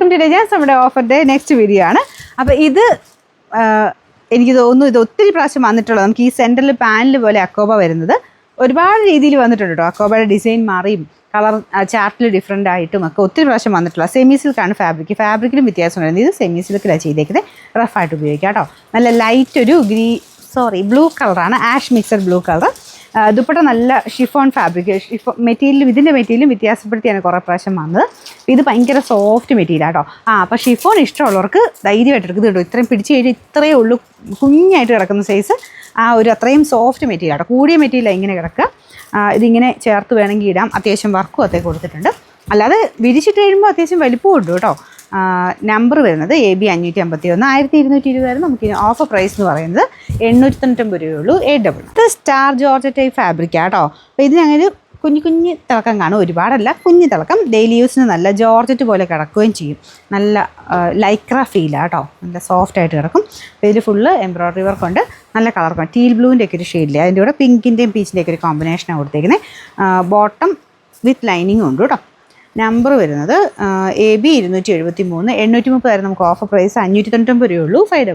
Welcome to ഡേജാസ്. നമ്മുടെ offer day next video ആണ്. അപ്പോൾ ഇത് എനിക്ക് തോന്നുന്നു ഇത് ഒത്തിരി പ്രാവശ്യം വന്നിട്ടുള്ളത്. നമുക്ക് ഈ സെൻറ്ററിൽ പാനൽ പോലെ അക്കോബ വരുന്നത് ഒരുപാട് രീതിയിൽ വന്നിട്ടുണ്ട് കേട്ടോ. അക്കോബയുടെ ഡിസൈൻ മാറിയും കളർ ചാർട്ടിൽ ഡിഫറെൻ്റ് ആയിട്ടും ഒക്കെ ഒത്തിരി പ്രാവശ്യം വന്നിട്ടുള്ള സെമി സിൽക്കാണ് ഫാബ്രിക്കിലും വ്യത്യാസം വരുന്നത്. ഇത് സെമി സിൽക്കിലാണ് ചെയ്തേക്കുന്നത്. റഫായിട്ട് ഉപയോഗിക്കാം കേട്ടോ. നല്ല ലൈറ്റ് ഒരു ബ്ലൂ കളറാണ്, ash mixed blue colour. Dupatta നല്ല ഷിഫോൺ ഫാബ്രിക്, ഇതിൻ്റെ മെറ്റീരിയലും വ്യത്യാസപ്പെടുത്തിയാണ് കുറേ പ്രാവശ്യം വന്നത്. ഇത് ഭയങ്കര സോഫ്റ്റ് മെറ്റീരിയൽ കേട്ടോ. അപ്പോൾ ഷിഫോൺ ഇഷ്ടമുള്ളവർക്ക് ധൈര്യമായിട്ട് എടുക്കുന്നത് കേട്ടോ. ഇത്രയും പിടിച്ച് കഴിഞ്ഞാൽ ഇത്രയേ ഉള്ളൂ, കുഞ്ഞായിട്ട് കിടക്കുന്ന സൈസ്. അത്രയും സോഫ്റ്റ് മെറ്റീരിയൽ കേട്ടോ. കൂടിയ മെറ്റീരിയലാണ് ഇങ്ങനെ കിടക്കുക. ഇതിങ്ങനെ ചേർത്ത് വേണമെങ്കിൽ ഇടാം. അത്യാവശ്യം വർക്കും അതേ കൊടുത്തിട്ടുണ്ട്. അല്ലാതെ വിരിച്ചിട്ട് കഴിയുമ്പോൾ അത്യാവശ്യം വലിപ്പവും ഉണ്ട് കേട്ടോ. നമ്പർ വരുന്നത് AB 551, 1220 നമുക്ക് ഓഫർ പ്രൈസ് എന്ന് പറയുന്നത് 890 രൂപയുള്ളൂ. 8 ഇത് സ്റ്റാർ ജോർജറ്റ് ടൈപ്പ് ഫാബ്രിക് കേട്ടോ. അപ്പോൾ ഇതിനങ്ങനെ കുഞ്ഞു തിളക്കം കാണും, ഒരുപാടല്ല, കുഞ്ഞു തിളക്കം. ഡെയിലി യൂസിന് നല്ല ജോർജറ്റ് പോലെ കിടക്കുകയും ചെയ്യും. നല്ല ലൈക്ര ഫീലാണ് കേട്ടോ. നല്ല സോഫ്റ്റായിട്ട് കിടക്കും. അപ്പോൾ ഇതിൽ ഫുള്ള് എംബ്രോയ്ഡറി വർക്ക് ഉണ്ട്. നല്ല കളർ ടീൽ ബ്ലൂവിൻ്റെ ഒക്കെ ഒരു ഷെയ്ഡില്ലേ, അതിൻ്റെ കൂടെ പിങ്കിൻ്റെയും പീച്ചിൻ്റെയൊക്കെ ഒരു കോമ്പിനേഷനാണ് കൊടുത്തേക്കുന്നത്. ബോട്ടം വിത്ത് ലൈനിങ്ങും ഉണ്ട് കേട്ടോ. നമ്പർ വരുന്നത് AB 273, 830 നമുക്ക് ഓഫർ പ്രൈസ് 590 രൂപയുള്ളൂ. 5